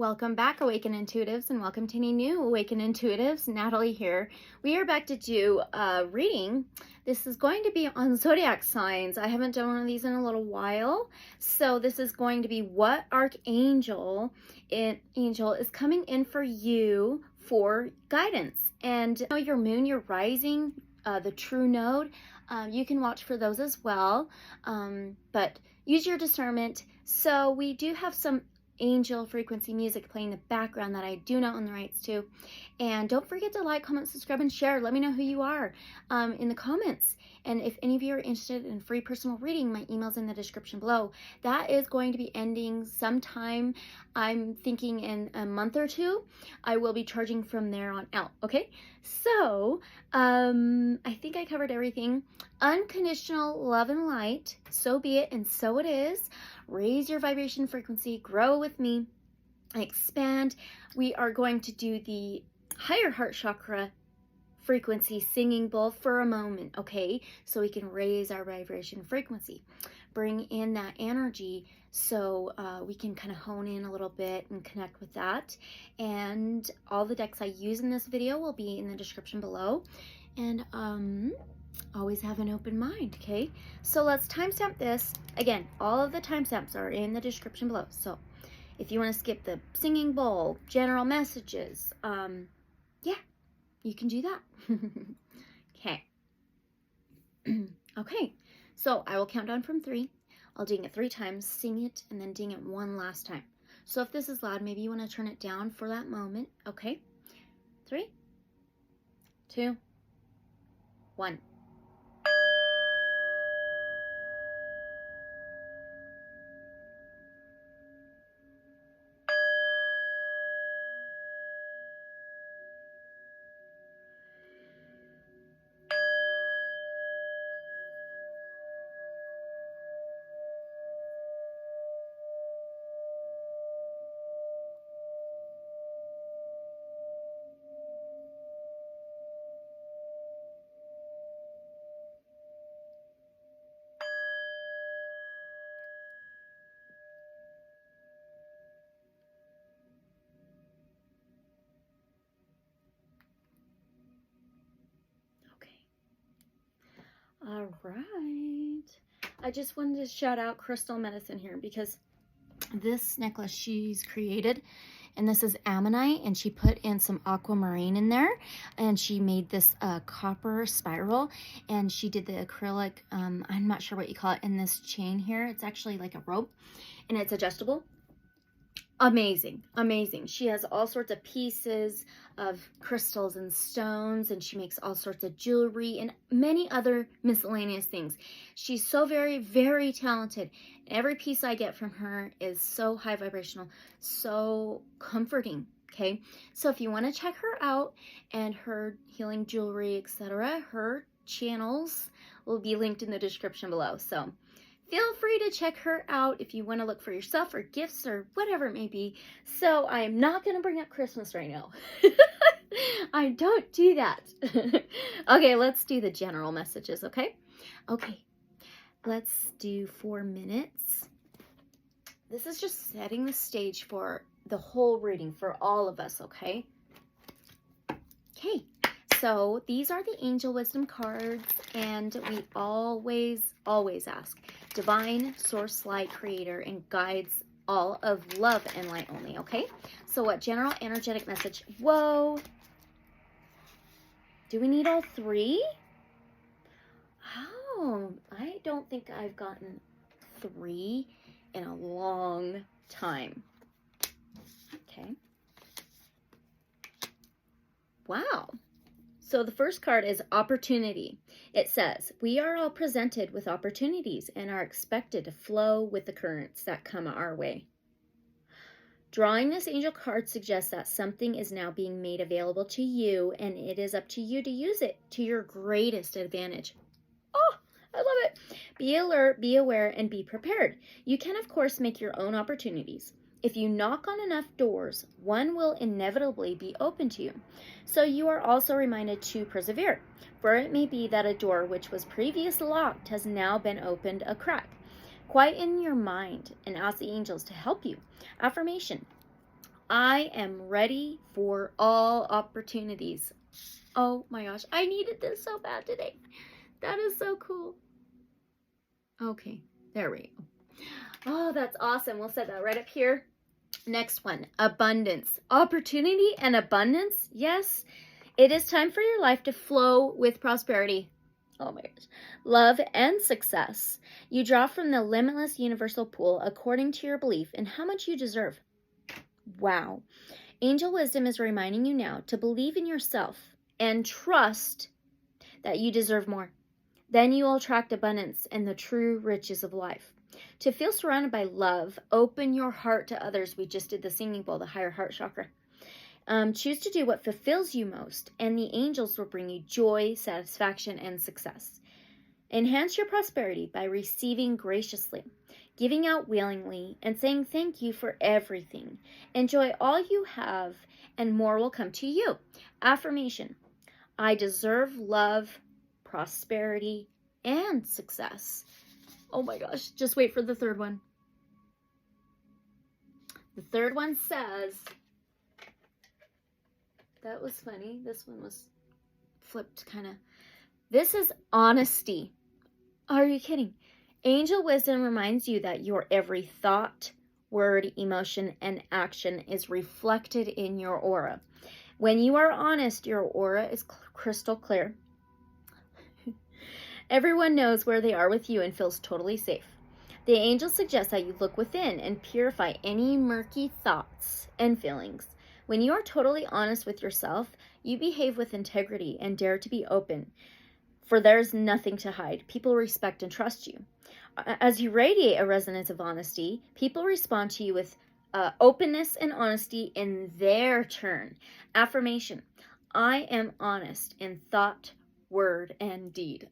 Welcome back, Awaken Intuitives, and welcome to any new Awaken Intuitives. Natalie here. We are back to do a reading. This is going to be on zodiac signs. I haven't done one of these in a little while. So this is going to be what archangel is coming in for you for guidance. And your moon, your rising, the true node, you can watch for those as well. But use your discernment. So we do have some angel frequency music playing in the background that I do not own the rights to. And don't forget to like, comment, subscribe, and share. Let me know who you are in the comments. And if any of you are interested in free personal reading, my email's in the description below. That is going to be ending sometime, I'm thinking in a month or two. I will be charging from there on out, okay? So, I think I covered everything. Unconditional love and light, so be it, and so it is. Raise your vibration frequency, grow with me, expand. We are going to do the higher heart chakra frequency singing bowl for a moment, okay? So we can raise our vibration frequency, bring in that energy so we can kind of hone in a little bit and connect with that. And all the decks I use in this video will be in the description below. And always have an open mind, okay? So let's timestamp this. Again, all of the timestamps are in the description below. So if you want to skip the singing bowl, general messages, yeah, you can do that. Okay. Okay, so I will count down from 3. I'll ding it 3 times, sing it, and then ding it one last time. So if this is loud, maybe you want to turn it down for that moment. Okay, 3, 2, 1. All right. I just wanted to shout out Crystal Medicine here because this necklace she's created, and this is ammonite, and she put in some aquamarine in there, and she made this copper spiral, and she did the acrylic, I'm not sure what you call it, in this chain here. It's actually like a rope, and it's adjustable. Amazing, amazing. She has all sorts of pieces of crystals and stones, and she makes all sorts of jewelry and many other miscellaneous things. She's so very, very talented. Every piece I get from her is so high vibrational, so comforting, okay? So if you want to check her out and her healing jewelry, etc., her channels will be linked in the description below. So feel free to check her out if you want to look for yourself or gifts or whatever it may be. So I am not going to bring up Christmas right now. I don't do that. Okay, let's do the general messages, okay? Okay, let's do 4 minutes. This is just setting the stage for the whole reading for all of us, okay? Okay. So these are the angel wisdom cards, and we always ask divine source light creator and guides all of love and light only, okay? So what general energetic message? Whoa. Do we need all 3? Oh, I don't think I've gotten 3 in a long time. Okay. Wow. So the first card is opportunity. It says, we are all presented with opportunities and are expected to flow with the currents that come our way. Drawing this angel card suggests that something is now being made available to you, and it is up to you to use it to your greatest advantage. Oh, I love it. Be alert, be aware, and be prepared. You can, of course, make your own opportunities. If you knock on enough doors, one will inevitably be open to you. So you are also reminded to persevere, for it may be that a door which was previously locked has now been opened a crack. Quieten your mind and ask the angels to help you. Affirmation: I am ready for all opportunities. Oh my gosh, I needed this so bad today. That is so cool. Okay, there we go. Oh, that's awesome. We'll set that right up here. Next one, abundance. Opportunity and abundance. Yes, it is time for your life to flow with prosperity. Oh my gosh. Love and success. You draw from the limitless universal pool according to your belief in how much you deserve. Wow. Angel wisdom is reminding you now to believe in yourself and trust that you deserve more. Then you will attract abundance and the true riches of life. To feel surrounded by love, open your heart to others. We just did the singing bowl, the higher heart chakra. Choose to do what fulfills you most, and the angels will bring you joy, satisfaction, and success. Enhance your prosperity by receiving graciously, giving out willingly, and saying thank you for everything. Enjoy all you have, and more will come to you. Affirmation: I deserve love, prosperity, and success. Oh my gosh, just wait for the third one. The third one says, that was funny. This one was flipped kind of. This is honesty. Are you kidding? Angel wisdom reminds you that your every thought, word, emotion, and action is reflected in your aura. When you are honest, your aura is crystal clear. Everyone knows where they are with you and feels totally safe. The angels suggest that you look within and purify any murky thoughts and feelings. When you are totally honest with yourself, you behave with integrity and dare to be open, for there's nothing to hide. People respect and trust you. As you radiate a resonance of honesty, people respond to you with openness and honesty in their turn. Affirmation: I am honest in thought, word, and deed.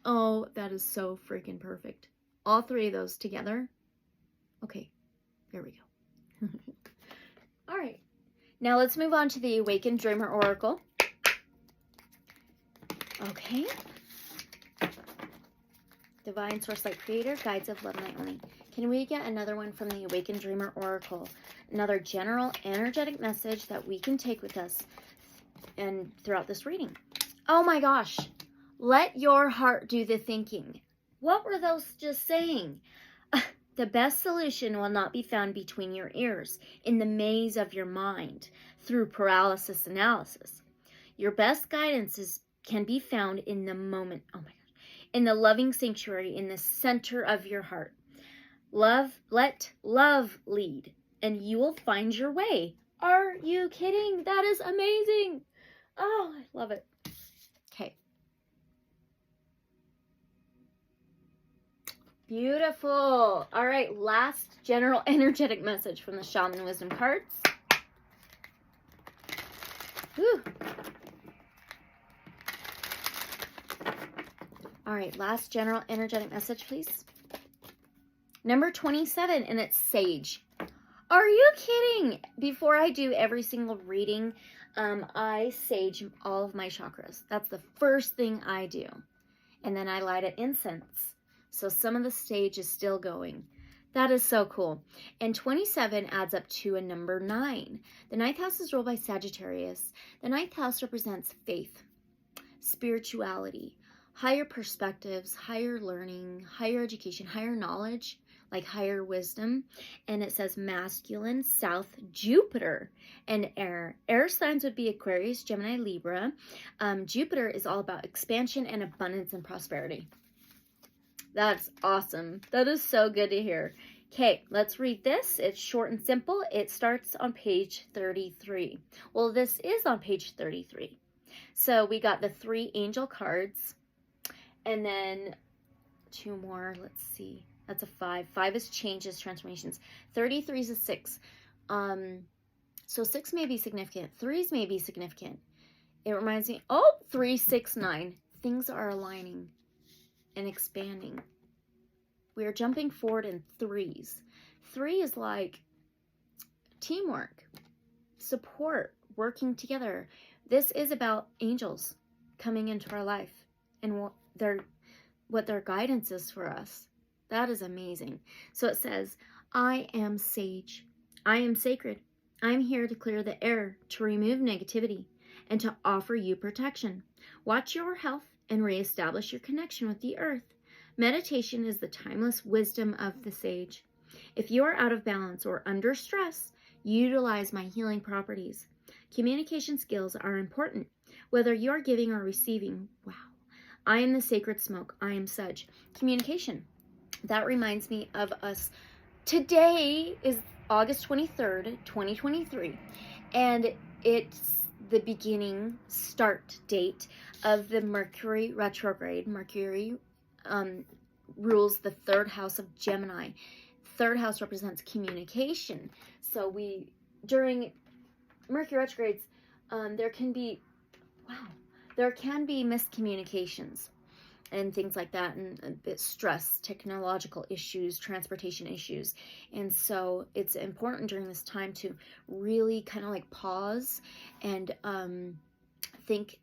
Oh, that is so freaking perfect. All three of those together. Okay, there we go. All right. Now let's move on to the Awakened Dreamer Oracle. Okay. Divine Source Light Creator, Guides of Love Night Only. Can we get another one from the Awakened Dreamer Oracle? Another general energetic message that we can take with us and throughout this reading. Oh my gosh. Let your heart do the thinking. What were those just saying? The best solution will not be found between your ears, in the maze of your mind, through paralysis analysis. Your best guidance can be found in the moment. Oh my God. In the loving sanctuary, in the center of your heart. Let love lead, and you will find your way. Are you kidding? That is amazing. Oh, I love it. Okay. Beautiful. All right, last general energetic message from the Shaman Wisdom cards. Whew. All right, last general energetic message, please. Number 27, and it's Sage. Are you kidding? Before I do every single reading, I sage all of my chakras. That's the first thing I do. And then I light an incense. So some of the sage is still going. That is so cool. And 27 adds up to a number 9. The 9th house is ruled by Sagittarius. The 9th house represents faith, spirituality, higher perspectives, higher learning, higher education, higher knowledge, like higher wisdom. And it says masculine, south, Jupiter, and air. Air signs would be Aquarius, Gemini, Libra. Jupiter is all about expansion and abundance and prosperity. That's awesome. That is so good to hear. Okay, let's read this. It's short and simple. It starts on page 33. Well, this is on page 33. So we got the 3 angel cards. And then 2 more. Let's see. That's a 5. 5 is changes, transformations. 33 is a 6. So 6 may be significant. 3s may be significant. It reminds me, 3, 6, 9. Things are aligning and expanding. We are jumping forward in 3s. 3 is like teamwork, support, working together. This is about angels coming into our life and what their guidance is for us. That is amazing. So it says, I am sage. I am sacred. I'm here to clear the air, to remove negativity, and to offer you protection. Watch your health and reestablish your connection with the earth. Meditation is the timeless wisdom of the sage. If you are out of balance or under stress, utilize my healing properties. Communication skills are important, whether you're giving or receiving. Wow. I am the sacred smoke. I am Sage. Communication. That reminds me of us. Today is August 23rd, 2023, and it's the beginning start date of the Mercury retrograde. Mercury rules the third house of Gemini. Third house represents communication. So during Mercury retrogrades, there can be miscommunications and things like that, and a bit stress, technological issues, transportation issues. And so it's important during this time to really kind of like pause and think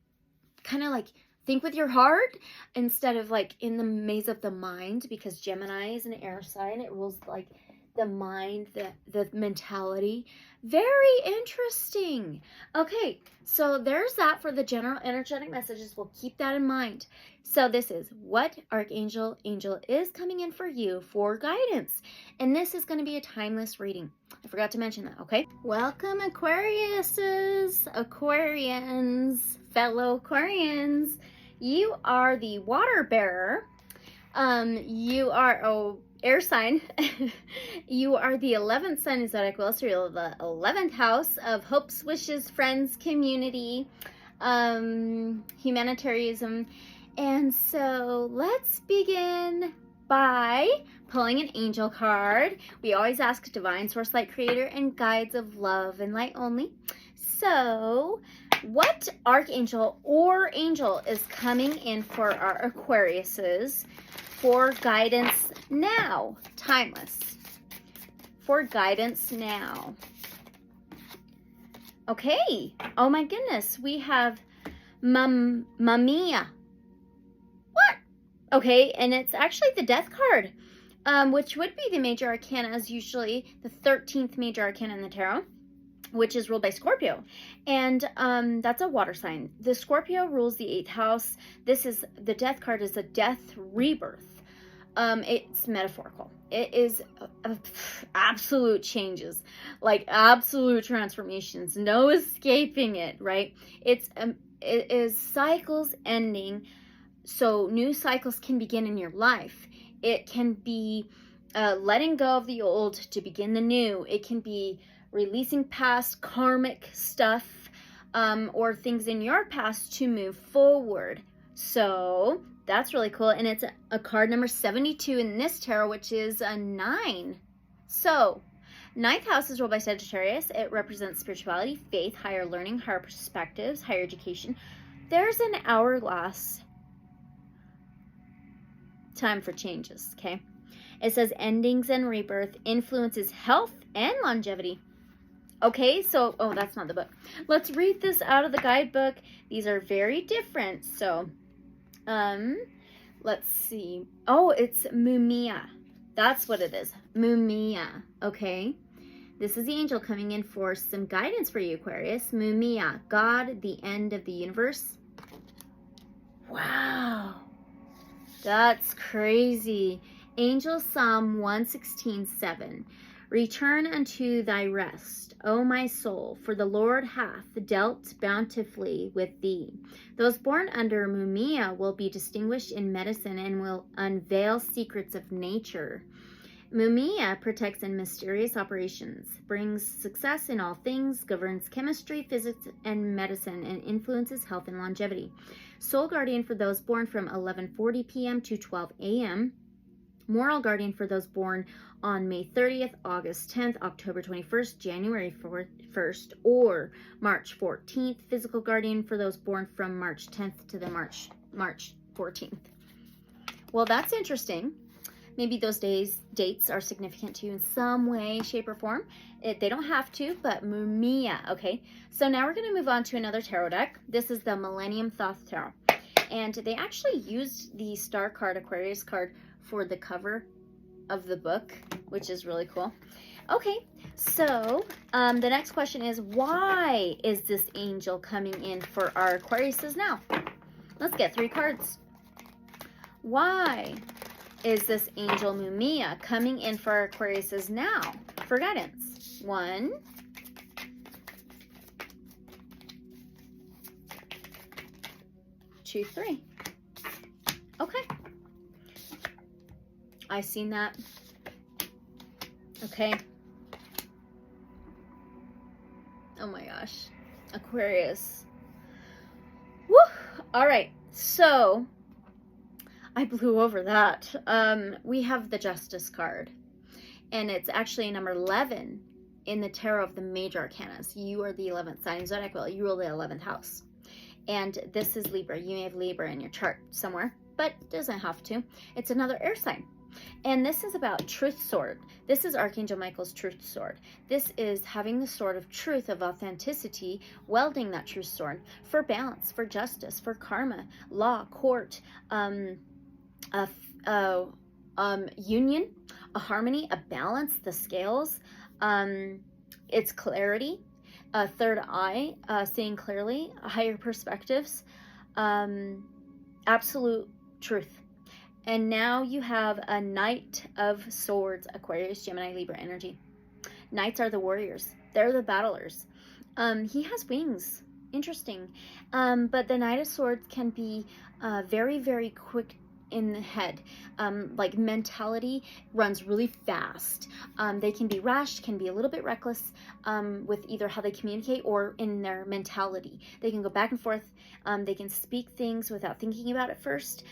with your heart instead of like in the maze of the mind, because Gemini is an air sign. It rules like the mind, the mentality. Very interesting. Okay, so there's that for the general energetic messages. We'll keep that in mind. So this is what Archangel Angel is coming in for you for guidance. And this is going to be a timeless reading. I forgot to mention that, okay? Welcome, Aquariuses, Aquarians, fellow Aquarians. You are the water bearer. You are air sign. You are the 11th sign in Zodiac Wheel, so you're the 11th house of hopes, wishes, friends, community, humanitarianism. And so let's begin by pulling an angel card. We always ask divine source, light creator, and guides of love and light only. So what archangel or angel is coming in for our Aquariuses for guidance now? Timeless. For guidance now. Okay. Oh my goodness. We have Mamiya. What? Okay, and it's actually the death card, which would be the major arcana, as usually the 13th major arcana in the tarot, which is ruled by Scorpio. And that's a water sign. The Scorpio rules the 8th house. The death card is a death rebirth. It's metaphorical. It is absolute changes, like absolute transformations, no escaping it, right? It is cycles ending, so new cycles can begin in your life. It can be letting go of the old to begin the new. It can be releasing past karmic stuff or things in your past to move forward. So that's really cool. And it's a card number 72 in this tarot, which is a 9. So 9th house is ruled by Sagittarius. It represents spirituality, faith, higher learning, higher perspectives, higher education. There's an hourglass. Time for changes, okay? It says endings and rebirth influences health and longevity. Okay, so, that's not the book. Let's read this out of the guidebook. These are very different. So, let's see. Oh, it's Mumia. That's what it is. Mumia. Okay. This is the angel coming in for some guidance for you, Aquarius. Mumia. God, the end of the universe. Wow. That's crazy. Angel Psalm 116:7. Return unto thy rest, O my soul, for the Lord hath dealt bountifully with thee. Those born under Mumia will be distinguished in medicine and will unveil secrets of nature. Mumia protects in mysterious operations, brings success in all things, governs chemistry, physics, and medicine, and influences health and longevity. Soul guardian for those born from 11:40 p.m. to 12 a.m. Moral guardian for those born on May 30th, August 10th, October 21st, January 1st, or March 14th. Physical guardian for those born from March 10th to the March 14th. Well, that's interesting. Maybe those dates are significant to you in some way, shape, or form. They don't have to, but Mumia, okay? So now we're going to move on to another tarot deck. This is the Millennium Thoth Tarot. And they actually used the Star card, Aquarius card, for the cover of the book, which is really cool. Okay, So, the next question is, why is this angel coming in for our Aquariuses now? Let's get 3 cards. Why is this angel Mumia coming in for our Aquariuses now for guidance? 1, 2, 3. Okay. I've seen that. Okay. Oh my gosh. Aquarius. Woo! All right. So, I blew over that. We have the Justice card. And it's actually number 11 in the tarot of the major arcanas. You are the 11th sign zodiac wheel. You rule the 11th house. And this is Libra. You may have Libra in your chart somewhere, but it doesn't have to. It's another air sign. And this is about truth sword. This is Archangel Michael's truth sword. This is having the sword of truth, of authenticity, welding that truth sword for balance, for justice, for karma, law, court, union, a harmony, a balance, the scales. It's clarity, a third eye, seeing clearly, higher perspectives, absolute truth. And now you have a Knight of Swords, Aquarius, Gemini, Libra energy. Knights are the warriors. They're the battlers. He has wings. Interesting. But the Knight of Swords can be very, very quick in the head. Like mentality runs really fast. They can be rash, can be a little bit reckless with either how they communicate or in their mentality. They can go back and forth. They can speak things without thinking about it first.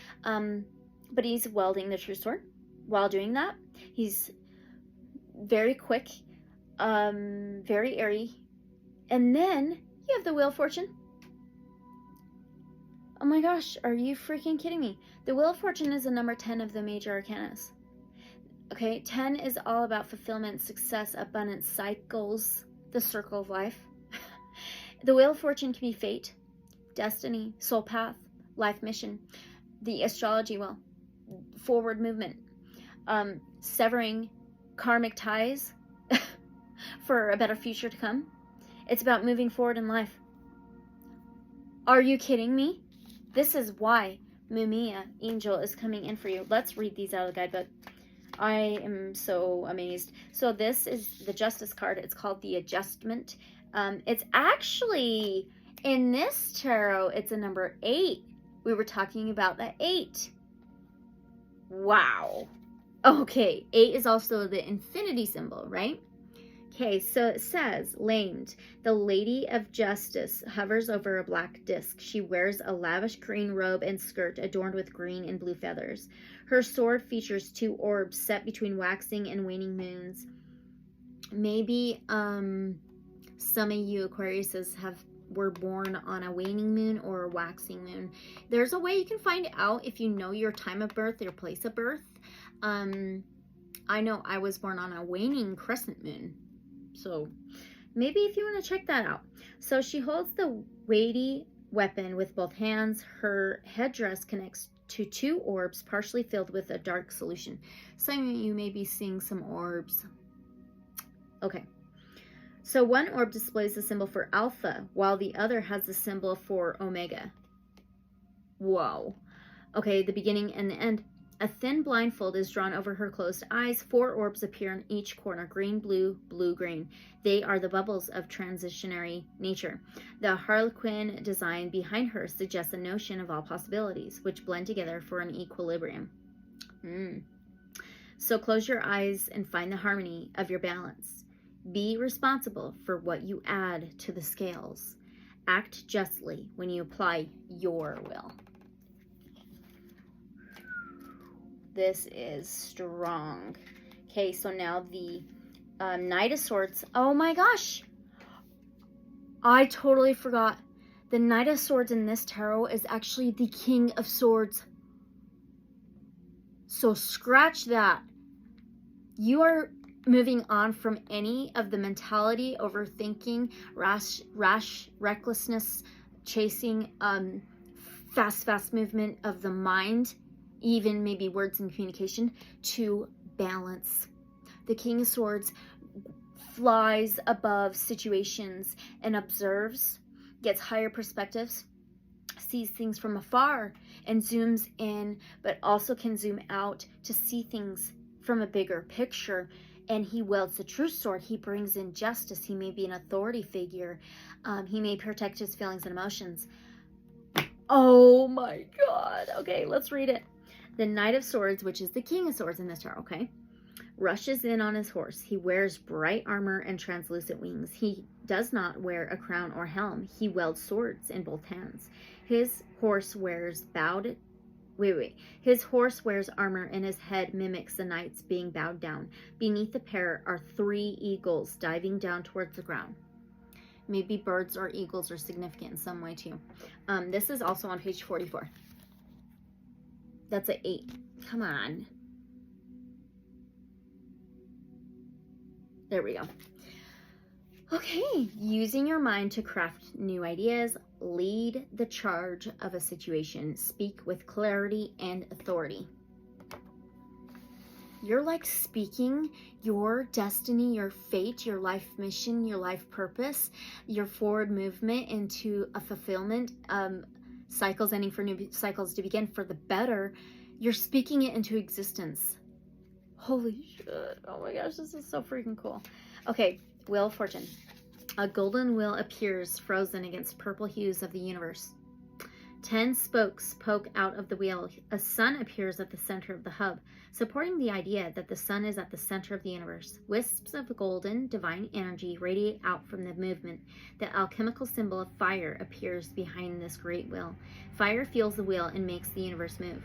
But he's welding the true sword while doing that. He's very quick, very airy. And then you have the Wheel of Fortune. Oh my gosh, are you freaking kidding me? The Wheel of Fortune is the number 10 of the major arcanas. Okay, 10 is all about fulfillment, success, abundance, cycles, the circle of life. The Wheel of Fortune can be fate, destiny, soul path, life mission, the astrology wheel, forward movement, severing karmic ties for a better future to come. It's about moving forward in life. Are you kidding me? This is why Mumia Angel is coming in for you. Let's read these out of the guidebook. I am so amazed. So this is the Justice card. It's called the Adjustment. It's actually, in this tarot, it's a number 8. We were talking about the 8. Wow. Okay, 8 is also the infinity symbol, right? Okay, so it says, lamed, the Lady of Justice hovers over a black disc. She wears a lavish green robe and skirt adorned with green and blue feathers. Her sword features 2 orbs set between waxing and waning moons. Maybe some of you Aquariuses were born on a waning moon or a waxing moon. There's a way you can find out if you know your time of birth, your place of birth. I know I was born on a waning crescent moon. So maybe if you want to check that out. So she holds the weighty weapon with both hands. Her headdress connects to 2 orbs partially filled with a dark solution. Some of you may be seeing some orbs. Okay. So one orb displays the symbol for Alpha, while the other has the symbol for Omega. Whoa. Okay, the beginning and the end. A thin blindfold is drawn over her closed eyes. 4 orbs appear in each corner, green, blue, blue, green. They are the bubbles of transitionary nature. The harlequin design behind her suggests a notion of all possibilities, which blend together for an equilibrium. So close your eyes and find the harmony of your balance. Be responsible for what you add to the scales. Act justly when you apply your will. This is strong. Okay, so now the Knight of Swords. Oh my gosh. I totally forgot. The Knight of Swords in this tarot is actually the King of Swords. So scratch that. You are moving on from any of the mentality, overthinking, rash, recklessness, chasing, fast movement of the mind, even maybe words and communication, to balance. The King of Swords flies above situations and observes, gets higher perspectives, sees things from afar and zooms in, but also can zoom out to see things from a bigger picture. And he wields the true sword. He brings in justice. He may be an authority figure. He may protect his feelings and emotions. Oh my God. Okay, let's read it. The Knight of Swords, which is the King of Swords in this tarot, okay, rushes in on his horse. He wears bright armor and translucent wings. He does not wear a crown or helm. He wields swords in both hands. His horse wears His horse wears armor, and his head mimics the knight's being bowed down. Beneath the pair are 3 eagles diving down towards the ground. Maybe birds or eagles are significant in some way too. This is also on page 44. That's an 8. Come on. There we go. Okay, using your mind to craft new ideas, lead the charge of a situation, speak with clarity and authority. You're like speaking your destiny, your fate, your life mission, your life purpose, your forward movement into a fulfillment, cycles ending for new cycles to begin for the better. You're speaking it into existence. Holy shit. Oh my gosh, this is so freaking cool. Okay, Wheel of Fortune. A golden wheel appears frozen against purple hues of the universe. 10 spokes poke out of the wheel. A sun appears at the center of the hub, supporting the idea that the sun is at the center of the universe. Wisps of golden, divine energy radiate out from the movement. The alchemical symbol of fire appears behind this great wheel. Fire fuels the wheel and makes the universe move.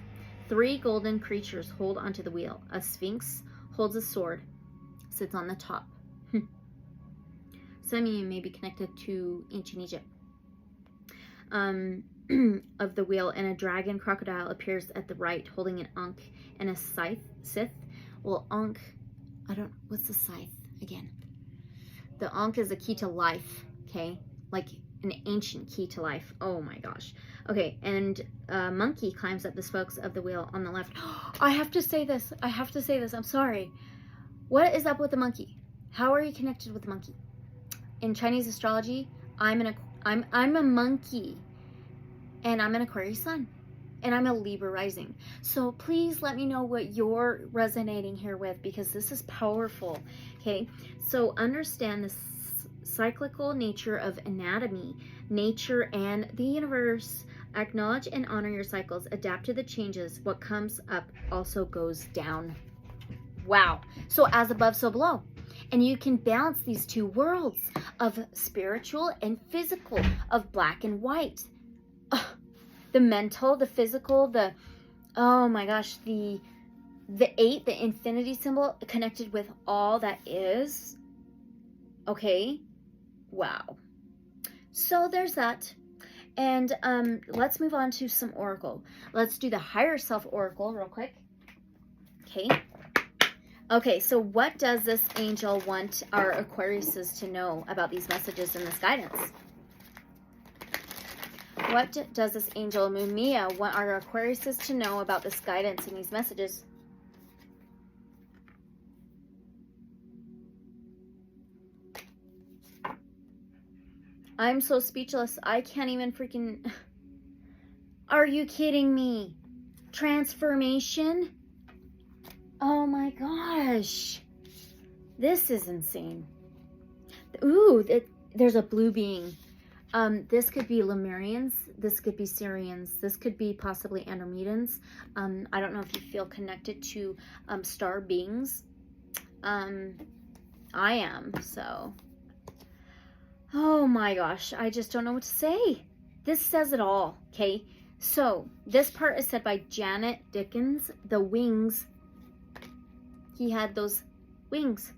3 golden creatures hold onto the wheel. A sphinx holds a sword, sits on the top. Some of you may be connected to ancient Egypt. Of the wheel, and a dragon crocodile appears at the right, holding an ankh and a scythe. Well, ankh, what's the scythe again? The ankh is a key to life, okay? Like an ancient key to life. Oh my gosh. Okay, and a monkey climbs up the spokes of the wheel on the left. I have to say this. I'm sorry. What is up with the monkey? How are you connected with the monkey? In Chinese astrology, I'm a monkey, and I'm an Aquarius sun, and I'm a Libra rising. So please let me know what you're resonating here with, because this is powerful. Okay, so understand the cyclical nature of anatomy, nature, and the universe. Acknowledge and honor your cycles. Adapt to the changes. What comes up also goes down. Wow. So as above, so below. And you can balance these 2 worlds of spiritual and physical, of black and white. The mental, the physical, oh my gosh, the 8, the infinity symbol, connected with all that is. Okay. Wow. So there's that. And let's move on to some oracle. Let's do the Higherself Oracle real quick. Okay. Okay, so what does this angel want our Aquariuses to know about these messages and this guidance? What does this angel Mumia want our Aquariuses to know about this guidance and these messages? I'm so speechless. I can't even freaking... Are you kidding me? Transformation? Oh my gosh. This is insane. Ooh, there's a blue being. This could be Lemurians. This could be Syrians. This could be possibly Andromedans. I don't know if you feel connected to star beings. I am, so. Oh my gosh. I just don't know what to say. This says it all, okay? So, this part is said by Janet Dickens. The wings. He had those wings.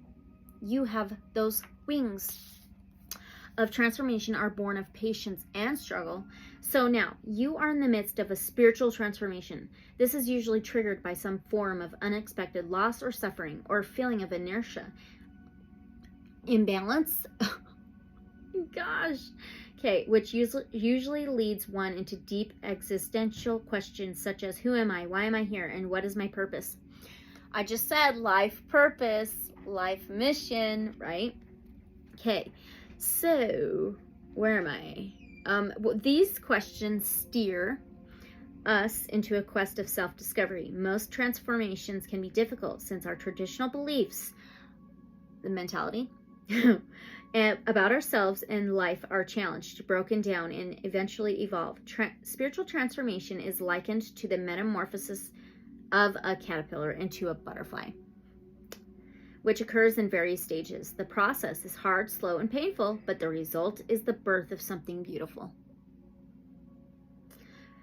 You have those wings of transformation are born of patience and struggle. So now, you are in the midst of a spiritual transformation. This is usually triggered by some form of unexpected loss or suffering, or feeling of inertia. Imbalance. Gosh. Okay, which usually leads one into deep existential questions such as, who am I? Why am I here? And what is my purpose? I just said life purpose, life mission, right? Okay, so where am I? These questions steer us into a quest of self-discovery. Most transformations can be difficult since our traditional beliefs, the mentality, about ourselves and life are challenged, broken down, and eventually evolve. Spiritual transformation is likened to the metamorphosis of a caterpillar into a butterfly, which occurs in various stages. The process is hard, slow, and painful, but the result is the birth of something beautiful.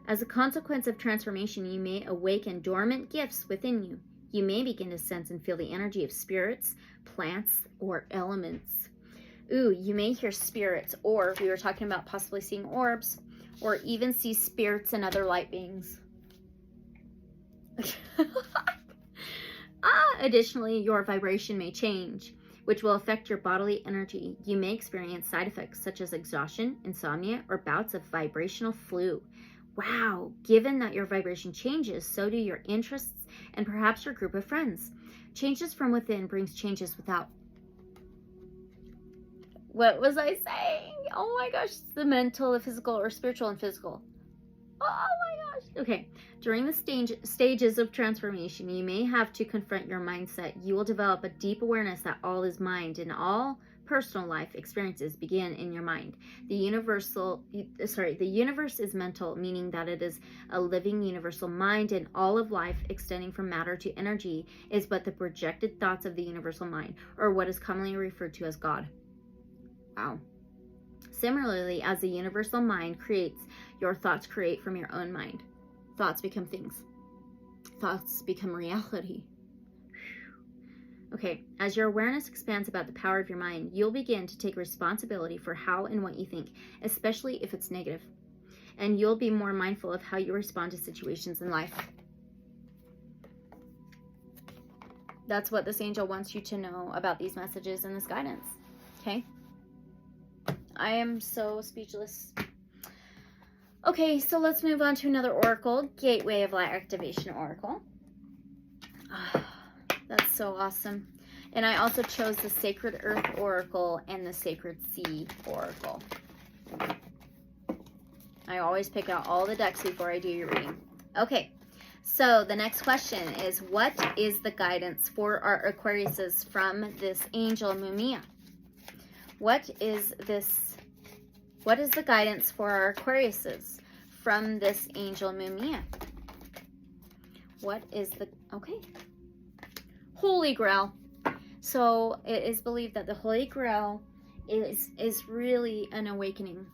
As a consequence of transformation, you may awaken dormant gifts within you. You may begin to sense and feel the energy of spirits, plants, or elements. Ooh, you may hear spirits, or we were talking about possibly seeing orbs, or even see spirits and other light beings. Additionally, your vibration may change, which will affect your bodily energy. You may experience side effects such as exhaustion, insomnia, or bouts of vibrational flu. Wow, given that your vibration changes, so do your interests and perhaps your group of friends. Changes from within brings changes without. What was I saying? Oh my gosh, the mental, the physical, or spiritual and physical. Oh my gosh. Okay, during the stages of transformation, you may have to confront your mindset. You will develop a deep awareness that all is mind, and all personal life experiences begin in your mind. The universe is mental, meaning that it is a living universal mind, and all of life, extending from matter to energy, is but the projected thoughts of the universal mind, or what is commonly referred to as God. Wow. Similarly, as the universal mind creates, your thoughts create from your own mind. Thoughts become things. Thoughts become reality. Okay, as your awareness expands about the power of your mind, you'll begin to take responsibility for how and what you think, especially if it's negative. And you'll be more mindful of how you respond to situations in life. That's what this angel wants you to know about these messages and this guidance. Okay? I am so speechless. Okay, so let's move on to another oracle, Gateway of Light Activation Oracle. That's so awesome. And I also chose the Sacred Earth Oracle and the Sacred Sea Oracle. I always pick out all the decks before I do your reading. Okay, so the next question is, what is the guidance for our Aquariuses from this angel Mumia? What is the guidance for our Aquariuses from this angel Mumia? Okay. Holy Grail. So it is believed that the Holy Grail is really an awakening.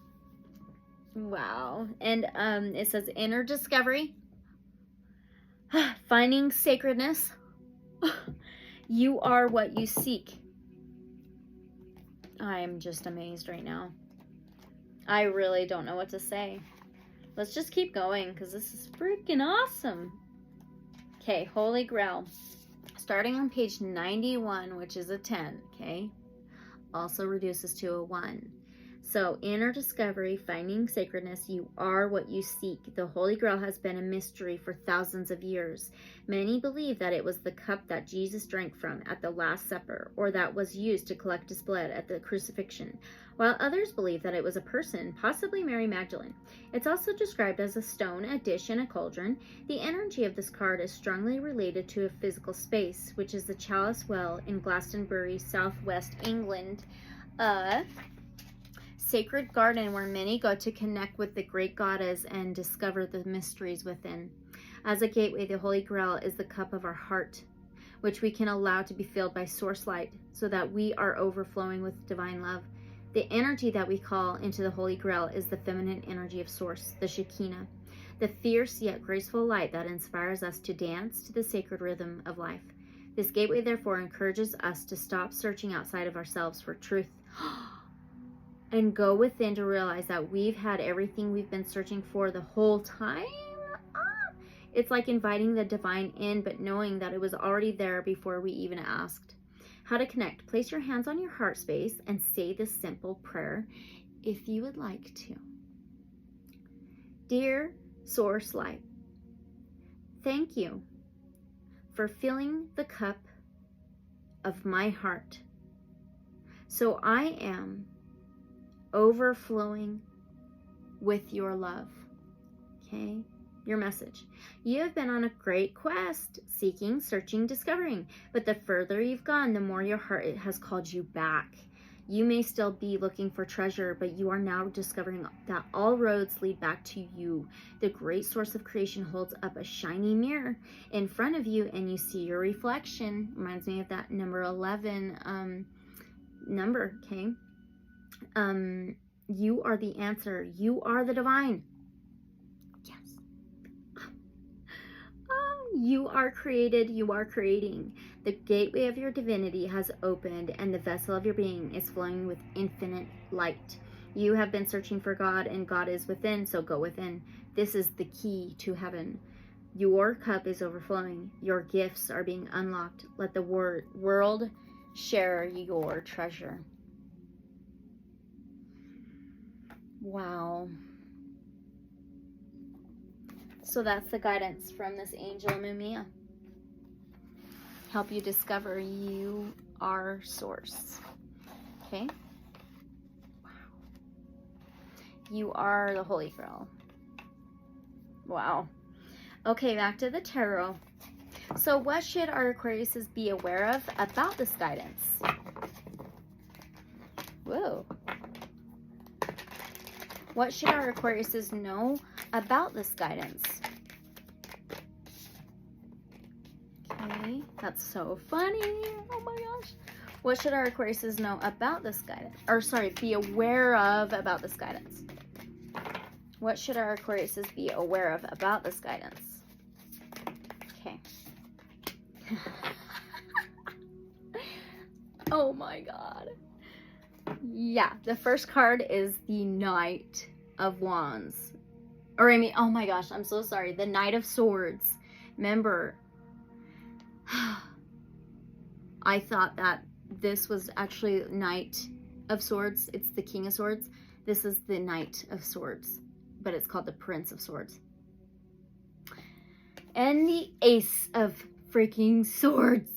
Wow. And it says inner discovery, finding sacredness. You are what you seek. I'm just amazed right now. I really don't know what to say. Let's just keep going because this is freaking awesome. Okay, Holy Grail. Starting on page 91, which is a 10, okay? Also reduces to a 1. So, inner discovery, finding sacredness, you are what you seek. The Holy Grail has been a mystery for thousands of years. Many believe that it was the cup that Jesus drank from at the Last Supper, or that was used to collect his blood at the crucifixion, while others believe that it was a person, possibly Mary Magdalene. It's also described as a stone, a dish, and a cauldron. The energy of this card is strongly related to a physical space, which is the Chalice Well in Glastonbury, southwest England. Sacred garden where many go to connect with the great goddess and discover the mysteries within. As a gateway, the Holy Grail is the cup of our heart, which we can allow to be filled by source light so that we are overflowing with divine love. The energy that we call into the Holy Grail is the feminine energy of source, the Shekinah, the fierce yet graceful light that inspires us to dance to the sacred rhythm of life. This gateway, therefore, encourages us to stop searching outside of ourselves for truth and go within to realize that we've had everything we've been searching for the whole time. It's like inviting the divine in, but knowing that it was already there before we even asked. How to connect. Place your hands on your heart space and say this simple prayer if you would like to. Dear Source Light, thank you for filling the cup of my heart So I am overflowing with your love. Okay? Your message. You have been on a great quest, seeking, searching, discovering. But the further you've gone, the more your heart has called you back. You may still be looking for treasure, but you are now discovering that all roads lead back to you. The great source of creation holds up a shiny mirror in front of you, and you see your reflection. Reminds me of that number 11 number, okay? You are the answer. You are the divine. Yes. You are created. You are creating. The gateway of your divinity has opened, and the vessel of your being is flowing with infinite light. You have been searching for God, and God is within, so go within. This is the key to heaven. Your cup is overflowing. Your gifts are being unlocked. Let the world share your treasure. Wow. So that's the guidance from this angel Mumia. Help you discover you are source. Okay? Wow. You are the Holy Grail. Wow. Okay, back to the tarot. So what should our Aquariuses be aware of about this guidance? Whoa. What should our Aquariuses know about this guidance? Okay, that's so funny. Oh my gosh. What should our Aquariuses know about this guidance? Or sorry, be aware of about this guidance? What should our Aquariuses be aware of about this guidance? Okay. Oh my God. Yeah, the first card is the Knight of Wands. Or I mean, oh my gosh, I'm so sorry. The Knight of Swords. Remember, I thought that this was actually Knight of Swords. It's the King of Swords. This is the Knight of Swords, but it's called the Prince of Swords. And the Ace of freaking Swords.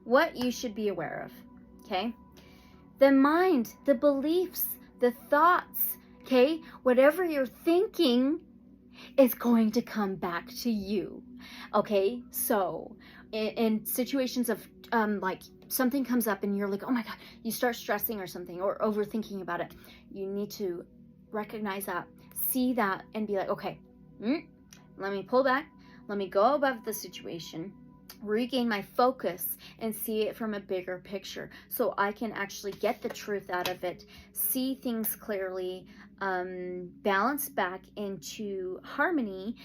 What you should be aware of, okay? The mind, the beliefs, the thoughts, okay? Whatever you're thinking is going to come back to you, okay? So in situations of like something comes up and you're like, oh my God, you start stressing or something or overthinking about it. You need to recognize that, see that, and be like, okay, let me pull back. Let me go above the situation, regain my focus, and see it from a bigger picture so I can actually get the truth out of it, see things clearly, balance back into harmony.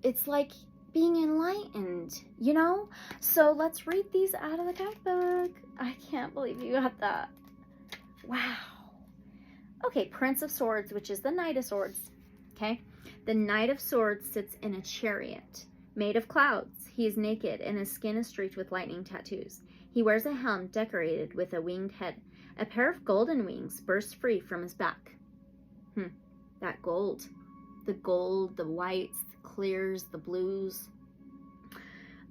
It's like being enlightened, you know? So let's read these out of the guidebook. I can't believe you got that. Wow. Okay, Prince of Swords, which is the Knight of Swords. Okay, the Knight of Swords sits in a chariot made of clouds. He is naked and his skin is streaked with lightning tattoos. He wears a helm decorated with a winged head. A pair of golden wings burst free from his back. That gold. The gold, the whites, the clears, the blues.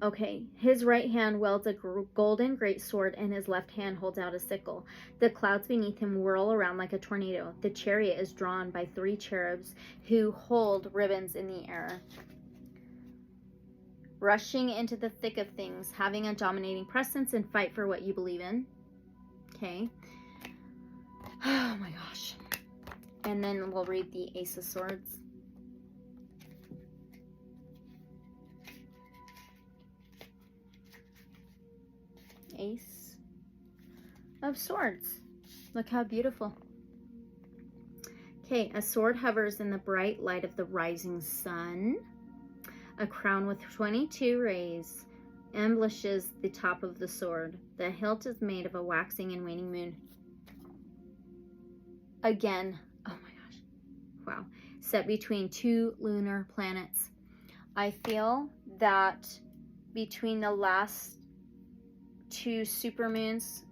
Okay, his right hand wields a golden great sword and his left hand holds out a sickle. The clouds beneath him whirl around like a tornado. The chariot is drawn by 3 cherubs who hold ribbons in the air. Rushing into the thick of things, having a dominating presence and fight for what you believe in. Okay. Oh my gosh. And then we'll read the Ace of Swords. Ace of Swords. Look how beautiful. Okay, a sword hovers in the bright light of the rising sun. A crown with 22 rays embellishes the top of the sword. The hilt is made of a waxing and waning moon. Again, oh my gosh. Wow. Set between 2 lunar planets. I feel that between the last 2 supermoons,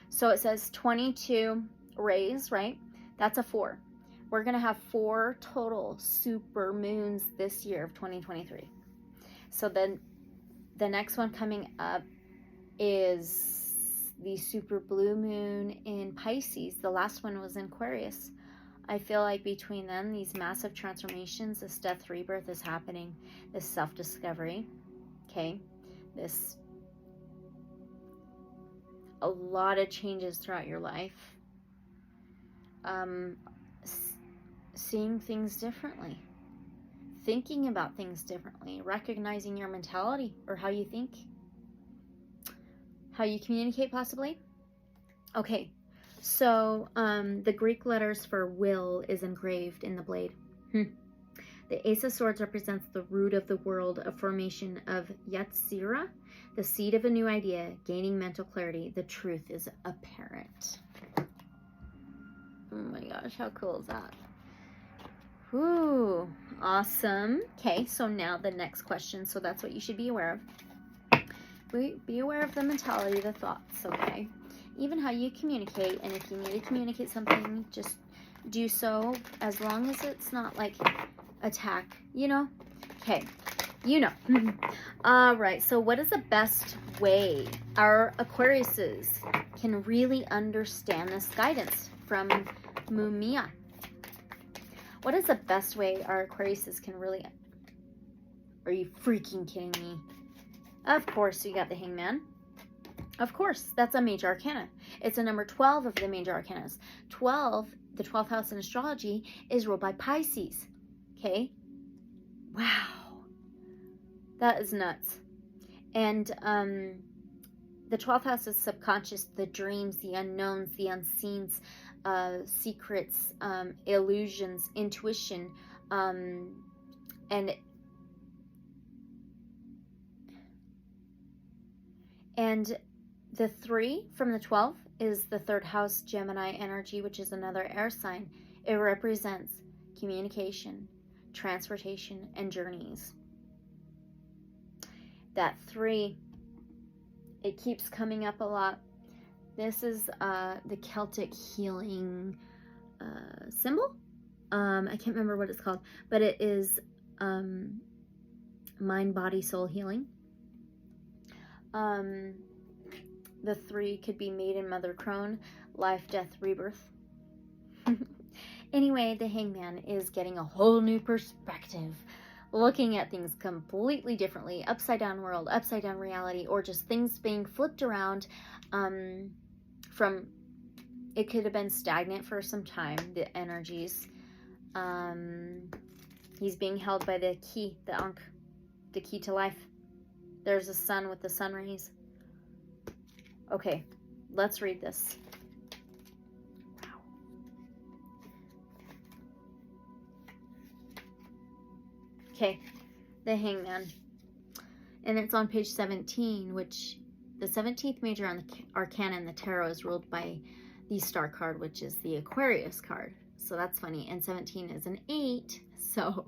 so it says 22 rays, right? That's a 4. We're going to have 4 total super moons this year of 2023. So then the next one coming up is the super blue moon in Pisces. The last one was in Aquarius. I feel like between them, these massive transformations, this death rebirth is happening, this self-discovery, okay, a lot of changes throughout your life, seeing things differently, thinking about things differently, recognizing your mentality or how you think, how you communicate possibly. Okay, so the Greek letters for will is engraved in the blade. The Ace of Swords represents the root of the world, a formation of Yetzirah, the seed of a new idea, gaining mental clarity. The truth is apparent. Oh my gosh, how cool is that? Whoo, awesome. Okay, so now the next question. So that's what you should be aware of. Be aware of the mentality, the thoughts, okay? Even how you communicate, and if you need to communicate something, just do so, as long as it's not like attack, you know? Okay, you know. All right, so what is the best way our Aquariuses can really understand this guidance from Mumia? What is the best way our Aquariuses can really... Are you freaking kidding me? Of course, you got the Hangman. Of course, that's a major arcana. It's a number 12 of the major arcanas. 12, the 12th house in astrology, is ruled by Pisces. Okay? Wow. That is nuts. And the 12th house is subconscious, the dreams, the unknowns, the unseens, secrets, illusions, intuition, and the 3 from the 12 is the 3rd house Gemini energy, which is another air sign. It represents communication, transportation, and journeys. That 3, it keeps coming up a lot. This is the Celtic healing symbol. I can't remember what it's called, but it is mind, body, soul healing. The 3 could be maiden, mother, crone, life, death, rebirth. Anyway, the Hangman is getting a whole new perspective, looking at things completely differently, upside down world, upside down reality, or just things being flipped around. From, it could have been stagnant for some time, the energies. He's being held by the key, the Ankh, the key to life. There's a sun with the sun rays. Okay, let's read this. Wow. Okay, the Hangman. And it's on page 17, which the 17th major arcana in the tarot is ruled by the star card, which is the Aquarius card. So that's funny. And 17 is an 8. So,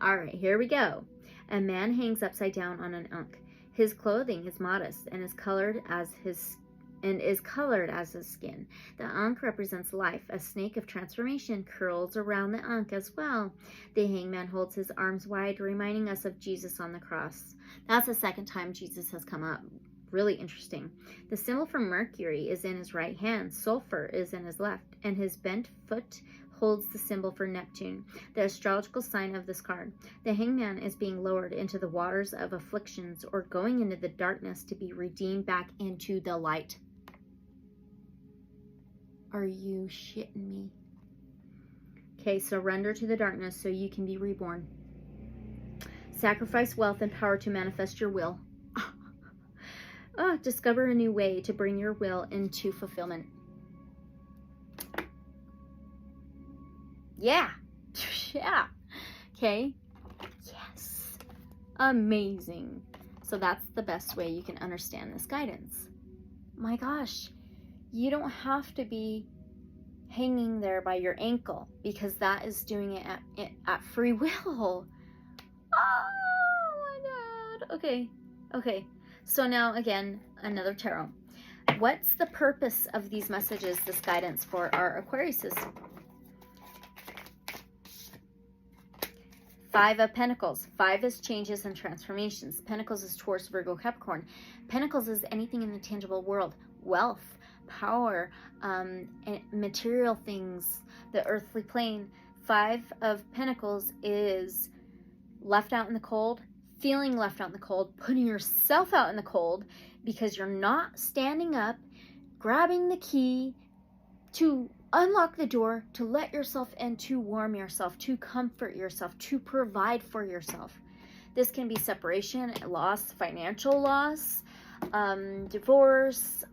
all right, here we go. A man hangs upside down on an Ankh. His clothing is modest and is colored as his skin. The Ankh represents life. A snake of transformation curls around the Ankh as well. The Hangman holds his arms wide, reminding us of Jesus on the cross. That's the second time Jesus has come up. Really interesting. The symbol for Mercury is in his right hand. Sulfur is in his left, and his bent foot holds the symbol for Neptune, the astrological sign of this card. The Hangman is being lowered into the waters of afflictions or going into the darkness to be redeemed back into the light. Are you shitting me? Okay, surrender to the darkness so you can be reborn. Sacrifice wealth and power to manifest your will. Discover a new way to bring your will into fulfillment. Yeah. Yeah. Okay. Yes. Amazing. So that's the best way you can understand this guidance. My gosh. You don't have to be hanging there by your ankle, because that is doing it at free will. Oh my God. Okay. Okay. So now again, another tarot. What's the purpose of these messages, this guidance for our Aquariuses? Five of Pentacles. Five is changes and transformations. Pentacles is Taurus, Virgo, Capricorn. Pentacles is anything in the tangible world. Wealth, power, and material things, the earthly plane. Five of Pentacles is left out in the cold, feeling left out in the cold, putting yourself out in the cold because you're not standing up, grabbing the key to unlock the door, to let yourself in, to warm yourself, to comfort yourself, to provide for yourself. This can be separation, loss, financial loss, divorce,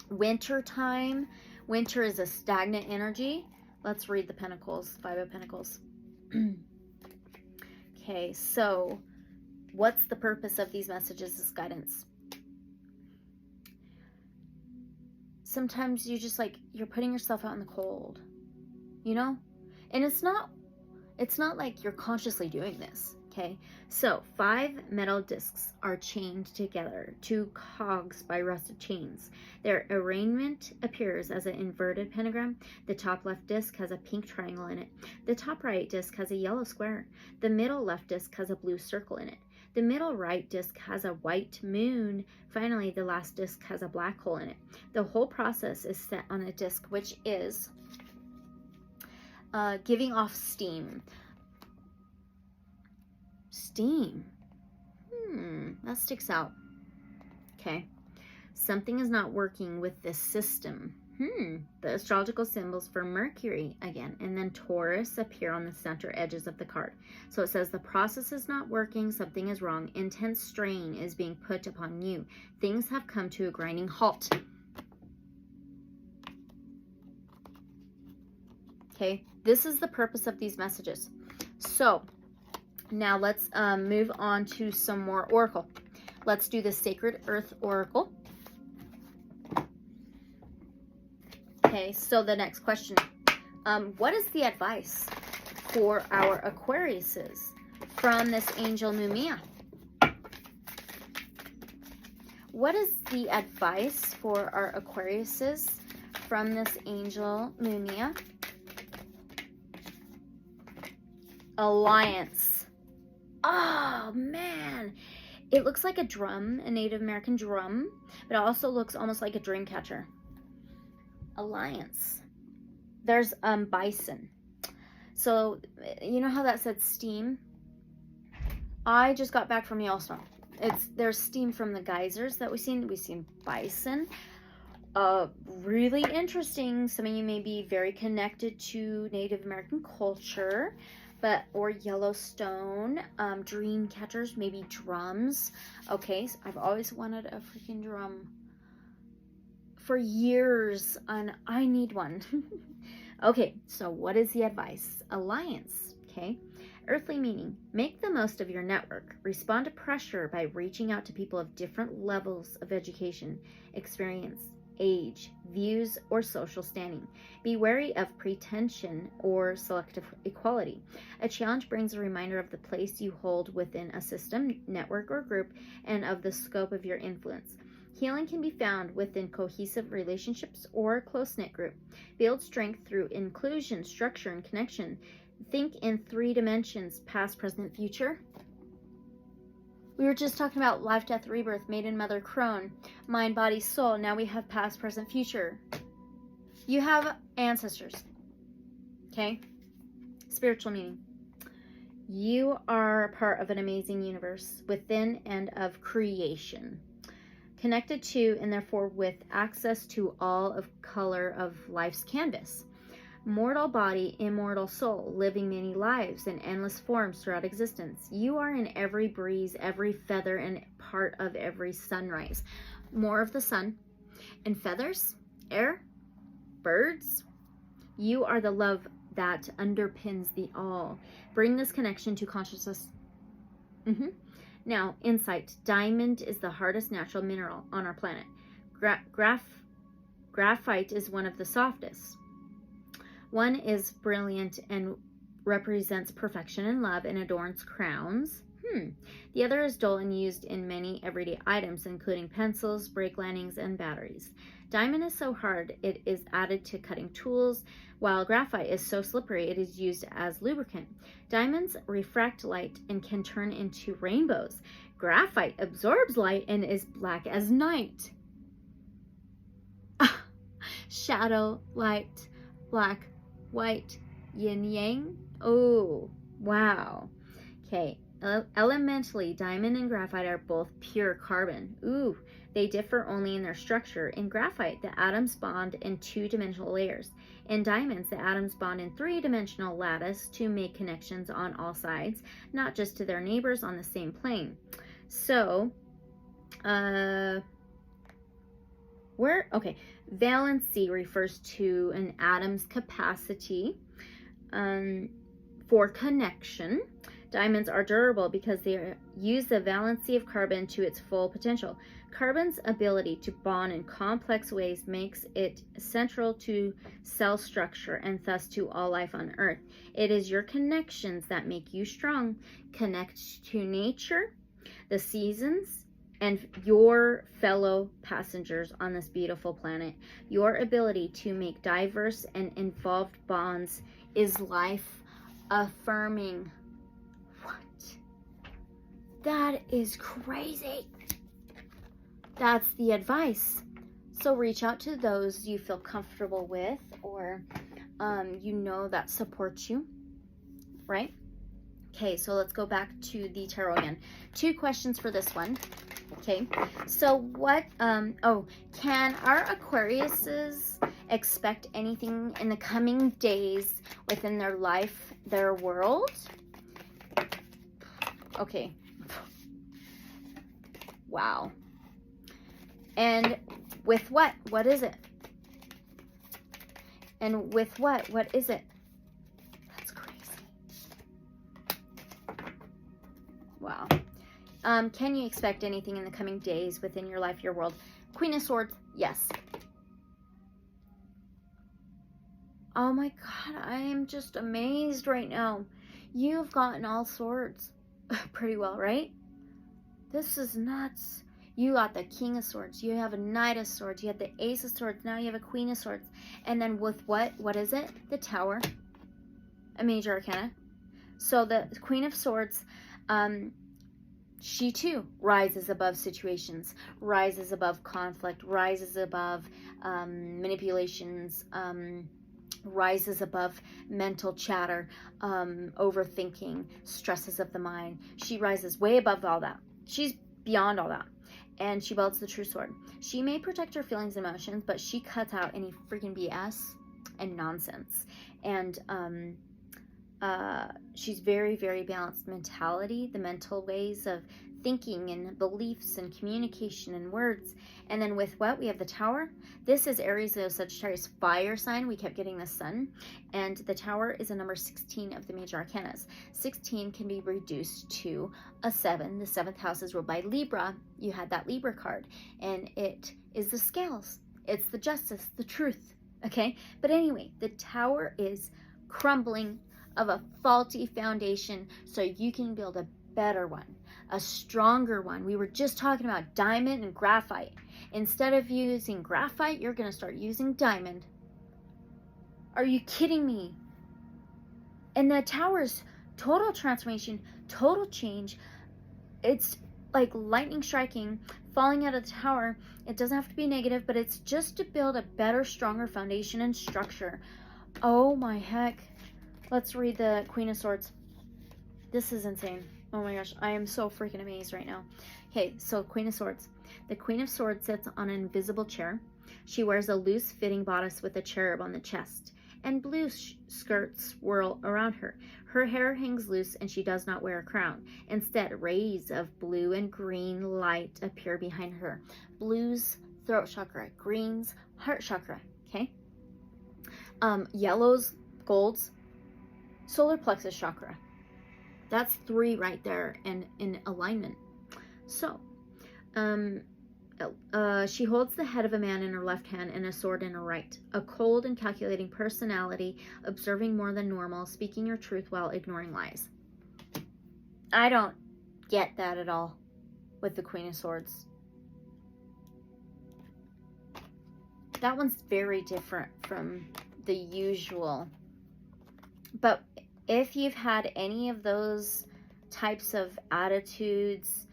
winter time. Winter is a stagnant energy. Let's read the Pentacles, Five of Pentacles. Okay, so what's the purpose of these messages, this guidance? Sometimes you just you're putting yourself out in the cold, you know? And it's not like you're consciously doing this, okay? So 5 metal discs are chained together, 2 cogs by rusted chains. Their arrangement appears as an inverted pentagram. The top left disc has a pink triangle in it. The top right disc has a yellow square. The middle left disc has a blue circle in it. The middle right disc has a white moon. Finally, the last disc has a black hole in it. The whole process is set on a disc, which is giving off steam. Steam. That sticks out. Okay. Something is not working with this system. The astrological symbols for Mercury again, and then Taurus appear on the center edges of the card. So it says the process is not working, something is wrong, intense strain is being put upon you. Things have come to a grinding halt. Okay, this is the purpose of these messages. So now let's move on to some more oracle. Let's do the Sacred Earth Oracle. Okay, so the next question. What is the advice for our Aquariuses from this angel Mumia? What is the advice for our Aquariuses from this angel Mumia? Alliance. Oh, man. It looks like a drum, a Native American drum, but it also looks almost like a dream catcher. Alliance. There's bison. So you know how that said steam? I just got back from Yellowstone. There's steam from the geysers that we've seen. We've seen bison. Really interesting. Some of you may be very connected to Native American culture, or Yellowstone. Dream catchers, maybe drums. Okay, so I've always wanted a freaking drum for years, and I need one. Okay, so what is the advice? Alliance, okay? Earthly meaning, make the most of your network. Respond to pressure by reaching out to people of different levels of education, experience, age, views, or social standing. Be wary of pretension or selective equality. A challenge brings a reminder of the place you hold within a system, network, or group, and of the scope of your influence. Healing can be found within cohesive relationships or a close-knit group. Build strength through inclusion, structure, and connection. Think in 3 dimensions, past, present, future. We were just talking about life, death, rebirth, maiden, mother, crone, mind, body, soul. Now we have past, present, future. You have ancestors. Okay? Spiritual meaning. You are part of an amazing universe within and of creation. Connected to and therefore with access to all of color of life's canvas. Mortal body, immortal soul, living many lives in endless forms throughout existence. You are in every breeze, every feather, and part of every sunrise. More of the sun. And feathers, air, birds. You are the love that underpins the all. Bring this connection to consciousness. Now, insight. Diamond is the hardest natural mineral on our planet. Graphite is one of the softest. One is brilliant and represents perfection and love and adorns crowns. The other is dull and used in many everyday items, including pencils, brake linings, and batteries. Diamond is so hard it is added to cutting tools, while graphite is so slippery it is used as lubricant. Diamonds refract light and can turn into rainbows. Graphite absorbs light and is black as night. Shadow, light, black, white, yin yang. Oh, wow. Okay. Elementally, diamond and graphite are both pure carbon. Ooh, they differ only in their structure. In graphite, the atoms bond in two-dimensional layers. In diamonds, the atoms bond in three-dimensional lattice to make connections on all sides, not just to their neighbors on the same plane. So, valency refers to an atom's capacity for connection. Diamonds are durable because they use the valency of carbon to its full potential. Carbon's ability to bond in complex ways makes it central to cell structure and thus to all life on Earth. It is your connections that make you strong. Connect to nature, the seasons, and your fellow passengers on this beautiful planet. Your ability to make diverse and involved bonds is life affirming. What? That is crazy. That's the advice. So reach out to those you feel comfortable with, or you know that supports you, right? Okay, so let's go back to the tarot again. 2 questions for this one. Okay, so what, can our Aquariuses expect anything in the coming days within their life, their world? Okay. Wow. And with what? What is it? And with what? What is it? That's crazy. Wow. Can you expect anything in the coming days within your life, your world? Queen of Swords, yes. Oh my God, I am just amazed right now. You've gotten all swords pretty well, right? This is nuts. You got the King of Swords. You have a Knight of Swords. You have the Ace of Swords. Now you have a Queen of Swords. And then with what? What is it? The Tower. A major arcana. So the Queen of Swords, she too rises above situations, rises above conflict, rises above manipulations, rises above mental chatter, overthinking, stresses of the mind. She rises way above all that. She's beyond all that. And she wields the true sword. She may protect her feelings and emotions, but she cuts out any freaking BS and nonsense. And she's very, very balanced mentality, the mental ways of thinking and beliefs and communication and words. And then with what? We have the Tower. This is Aries, the Sagittarius fire sign. We kept getting the Sun. And the Tower is a number 16 of the major arcanas. 16 can be reduced to a 7. The 7th house is ruled by Libra. You had that Libra card. And it is the scales. It's the justice, the truth. Okay? But anyway, the Tower is crumbling of a faulty foundation so you can build a better one, a stronger one. We were just talking about diamond and graphite. Instead of using graphite, you're going to start using diamond. Are you kidding me? And the Tower's total transformation, total change. It's like lightning striking, falling out of the Tower. It doesn't have to be negative, but it's just to build a better, stronger foundation and structure. Oh my heck. Let's read the Queen of Swords. This is insane. Oh my gosh, I am so freaking amazed right now. Okay, so Queen of Swords. The Queen of Swords sits on an invisible chair. She wears a loose-fitting bodice with a cherub on the chest, and blue skirts swirl around her. Her hair hangs loose, and she does not wear a crown. Instead, rays of blue and green light appear behind her. Blue's throat chakra, green's heart chakra, okay? Yellow's golds, solar plexus chakra. That's 3 right there and in alignment. So, she holds the head of a man in her left hand and a sword in her right. A cold and calculating personality, observing more than normal, speaking your truth while ignoring lies. I don't get that at all with the Queen of Swords. That one's very different from the usual. But if you've had any of those types of attitudes,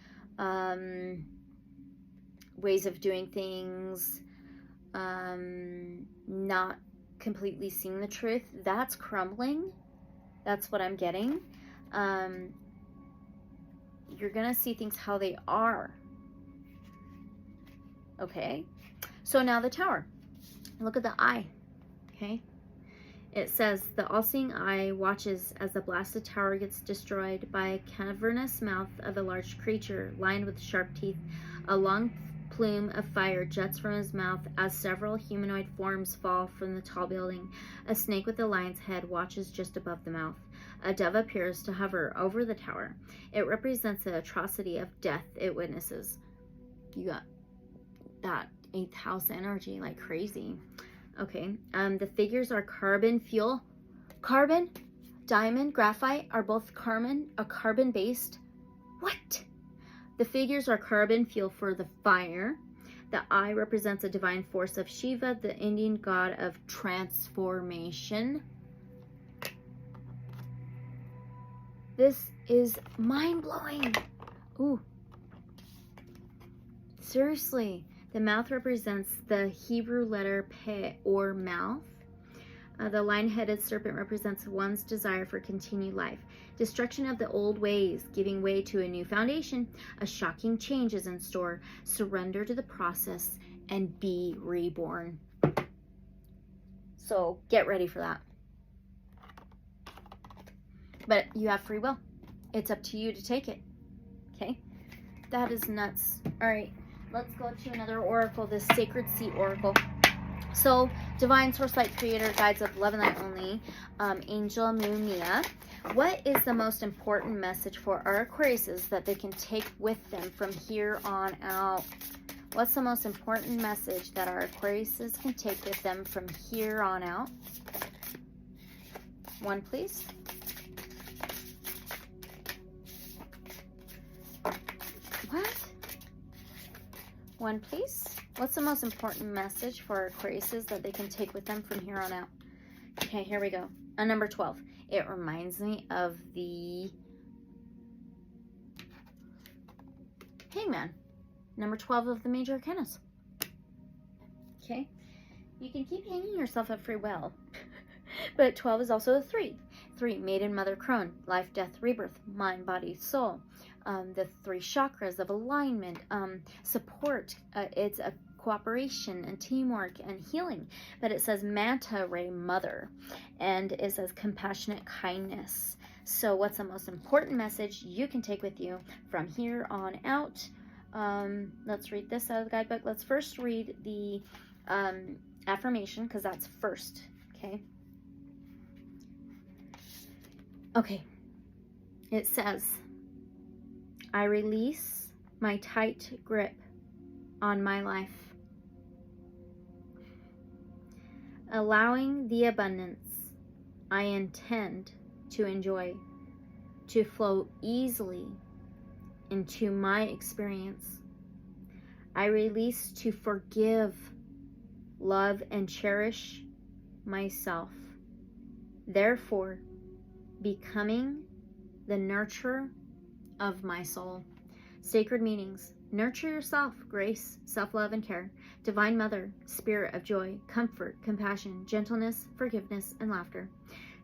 ways of doing things, not completely seeing the truth, that's crumbling. That's what I'm getting. You're gonna see things how they are. Okay, so now the Tower. Look at the eye. Okay, it says the all-seeing eye watches as the blasted tower gets destroyed by a cavernous mouth of a large creature lined with sharp teeth. A long plume of fire jets from his mouth as several humanoid forms fall from the tall building. A snake with a lion's head watches just above the mouth. A dove appears to hover over the tower. It represents the atrocity of death it witnesses. You got that 8th house energy like crazy. Okay, the figures are carbon fuel. Carbon, diamond, graphite are both carbon-based. What? The figures are carbon fuel for the fire. The eye represents a divine force of Shiva, the Indian god of transformation. This is mind-blowing. Ooh. Seriously. The mouth represents the Hebrew letter Pe, or mouth. The lion-headed serpent represents one's desire for continued life. Destruction of the old ways, giving way to a new foundation. A shocking change is in store. Surrender to the process and be reborn. So get ready for that. But you have free will. It's up to you to take it. Okay? That is nuts. All right. Let's go to another oracle, this Sacred Sea Oracle. So, Divine Source Light Creator, Guides of Love and Light Only, Angel Mumia. What is the most important message for our Aquariuses that they can take with them from here on out? What's the most important message that our Aquariuses can take with them from here on out? One, please. What? One, please. What's the most important message for our Aquariuses that they can take with them from here on out? Okay, here we go. Number 12. It reminds me of the Hangman. Number 12 of the major arcanas. Okay. You can keep hanging yourself at free will. But 12 is also a 3. 3, maiden, mother, crone, life, death, rebirth, mind, body, soul. The 3 chakras of alignment, support. It's a cooperation and teamwork and healing. But it says manta ray, mother, and it says compassionate kindness. So what's the most important message you can take with you from here on out? Let's read this out of the guidebook. Let's first read the affirmation, because that's first. Okay, it says, I release my tight grip on my life, allowing the abundance I intend to enjoy to flow easily into my experience. I release to forgive, love, and cherish myself, therefore becoming the nurturer of my soul. Sacred meanings: nurture yourself, grace, self-love, and care. Divine Mother, spirit of joy, comfort, compassion, gentleness, forgiveness, and laughter.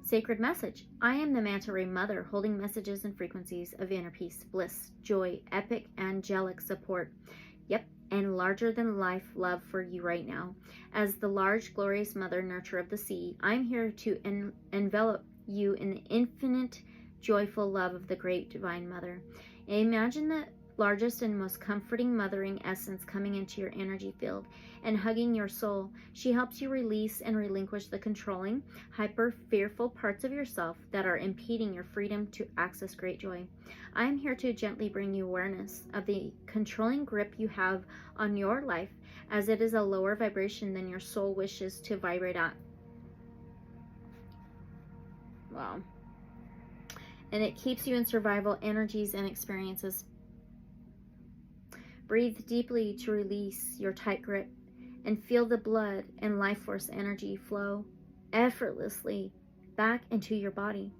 Sacred message: I am the manta ray mother, holding messages and frequencies of inner peace, bliss, joy, epic, angelic support. Yep, and larger than life love for you right now. As the large, glorious mother nurturer of the sea, I'm here to envelop you in the infinite, joyful love of the great Divine Mother. Imagine the largest and most comforting mothering essence coming into your energy field and hugging your soul. She helps you release and relinquish the controlling, hyper-fearful parts of yourself that are impeding your freedom to access great joy. I am here to gently bring you awareness of the controlling grip you have on your life, as it is a lower vibration than your soul wishes to vibrate at. Wow. and it keeps you in survival energies and experiences. Breathe deeply to release your tight grip and feel the blood and life force energy flow effortlessly back into your body.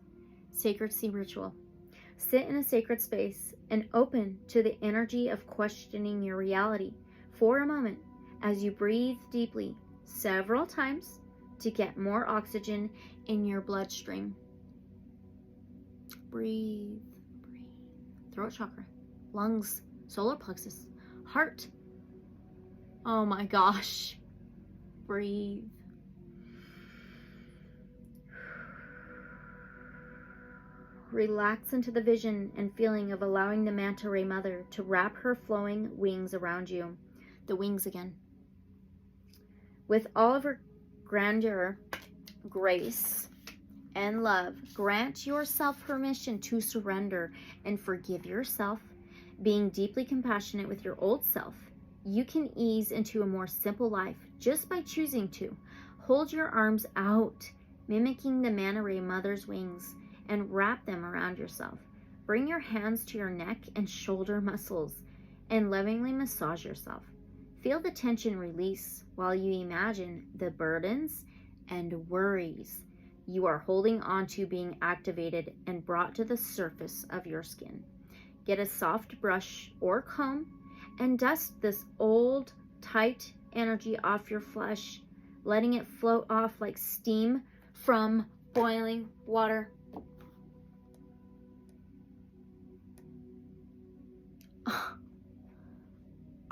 Sacred Sea Ritual. Sit in a sacred space and open to the energy of questioning your reality for a moment as you breathe deeply several times to get more oxygen in your bloodstream. Breathe, breathe. Throat chakra, lungs, solar plexus, heart. Oh my gosh. Breathe. Relax into the vision and feeling of allowing the manta ray mother to wrap her flowing wings around you. The wings again. With all of her grandeur, grace, and love, grant yourself permission to surrender and forgive yourself. Being deeply compassionate with your old self, you can ease into a more simple life just by choosing to. Hold your arms out, mimicking the manta ray mother's wings, and wrap them around yourself. Bring your hands to your neck and shoulder muscles and lovingly massage yourself. Feel the tension release while you imagine the burdens and worries you are holding on to being activated and brought to the surface of your skin. Get a soft brush or comb and dust this old, tight energy off your flesh, letting it float off like steam from boiling water.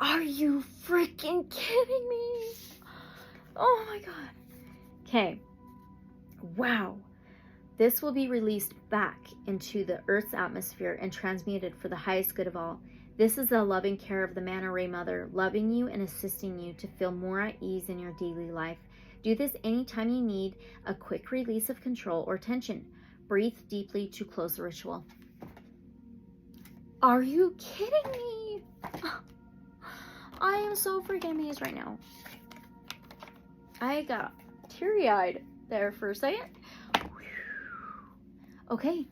Are you freaking kidding me? Oh my God. Okay. Wow. This will be released back into the Earth's atmosphere and transmuted for the highest good of all. This is the loving care of the manta ray mother, loving you and assisting you to feel more at ease in your daily life. Do this anytime you need a quick release of control or tension. Breathe deeply to close the ritual. Are you kidding me? I am so freaking amazed right now. I got teary-eyed there for a second. Okay,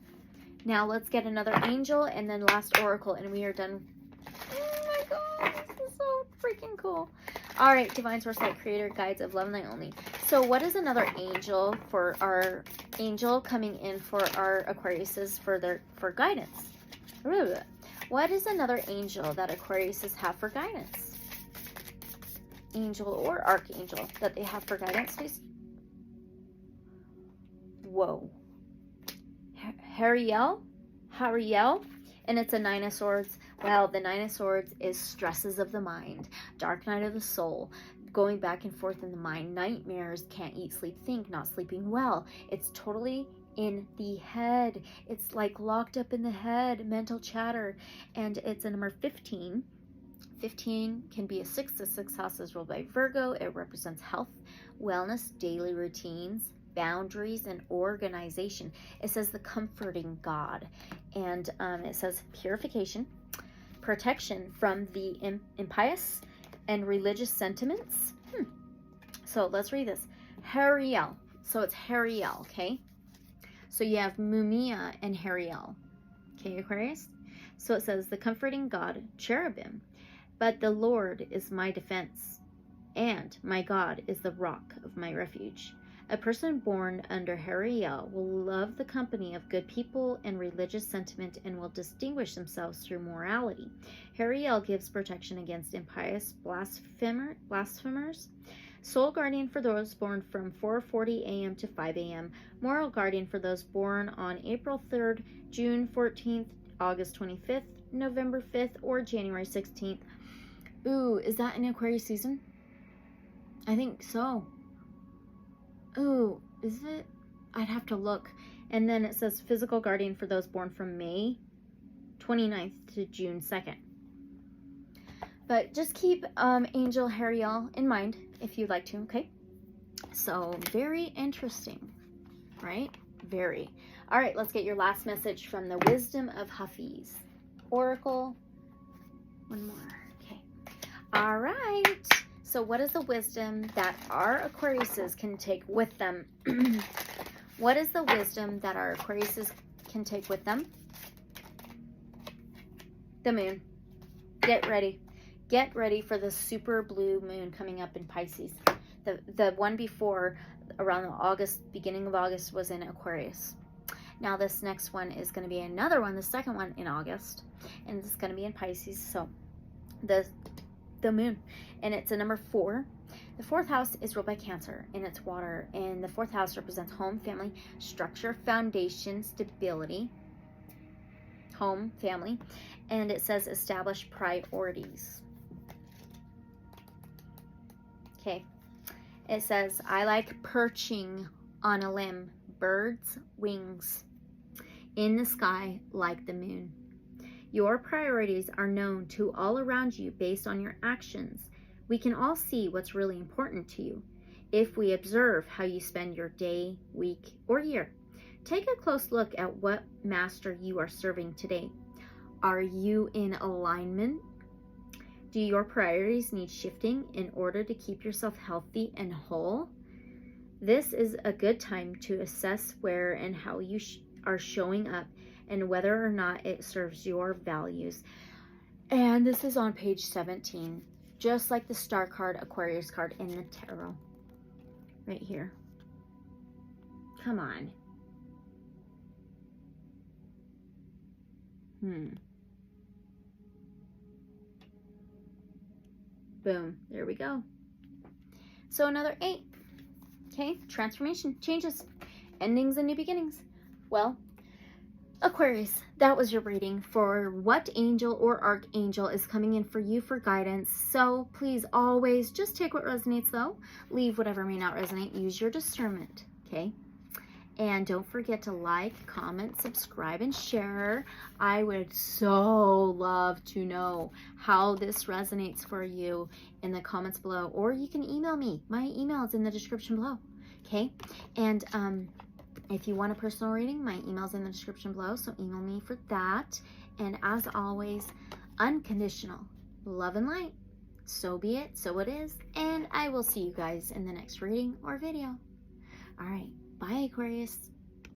now let's get another angel and then last oracle and we are done. Oh my God, this is so freaking cool. All right, Divine Source Light Creator, Guides of Love and Light Only. So what is another angel for our angel coming in for our Aquariuses for guidance? What is another angel that Aquariuses have for guidance? Angel or archangel that they have for guidance, please. Whoa. Hariel, and it's a 9 of Swords. Well, the 9 of Swords is stresses of the mind, dark night of the soul, going back and forth in the mind, nightmares, can't eat, sleep, think, not sleeping well. It's totally in the head. It's like locked up in the head, mental chatter, and it's a number 15. 15 can be a 6. The 6th house is ruled by Virgo. It represents health, wellness, daily routines, boundaries, and organization. It says the comforting God, and it says purification, protection from the impious and religious sentiments. So let's read this. Hariel. So it's Hariel, okay? So you have Mumia and Hariel. Okay, Aquarius? So it says the comforting God, cherubim. But the Lord is my defense, and my God is the rock of my refuge. A person born under Hariel will love the company of good people and religious sentiment and will distinguish themselves through morality. Hariel gives protection against impious blasphemers. Soul guardian for those born from 4:40 a.m. to 5 a.m. Moral guardian for those born on April 3rd, June 14th, August 25th, November 5th, or January 16th. Ooh, is that an Aquarius season? I think so. Ooh, is it? I'd have to look. And then it says physical guardian for those born from May 29th to June 2nd. But just keep Angel Hariel in mind if you'd like to, okay? So, very interesting, right? Very. All right, let's get your last message from the Wisdom of Hafiz. Oracle. One more. Okay. All right. So what is the wisdom that our Aquariuses can take with them? What is the wisdom that our Aquariuses can take with them. The moon. Get ready. Get ready for the super blue moon coming up in Pisces. The one before, around August, beginning of August, was in Aquarius. Now this next one is going to be another one, the second one in August, and it's going to be in Pisces. So the moon, and it's a number 4. The 4th house is ruled by Cancer, and it's water, and the 4th house represents home, family, structure, foundation, stability, home, family, and it says establish priorities. Okay, it says, I like perching on a limb, birds' wings, in the sky like the moon. Your priorities are known to all around you based on your actions. We can all see what's really important to you if we observe how you spend your day, week, or year. Take a close look at what master you are serving today. Are you in alignment? Do your priorities need shifting in order to keep yourself healthy and whole? This is a good time to assess where and how you are showing up and whether or not it serves your values. And this is on page 17, just like the Star card, Aquarius card in the tarot. Right here. Come on. Boom. There we go. So another 8. Okay. Transformation. Changes. Endings and new beginnings. Well, Aquarius, that was your reading for what angel or archangel is coming in for you for guidance. So please always just take what resonates, though. Leave whatever may not resonate. Use your discernment. Okay. And don't forget to like, comment, subscribe, and share. I would so love to know how this resonates for you in the comments below. Or you can email me. My email is in the description below. Okay? And if you want a personal reading, my email is in the description below. So email me for that. And as always, unconditional love and light. So be it. So it is. And I will see you guys in the next reading or video. All right. Bye, Aquarius.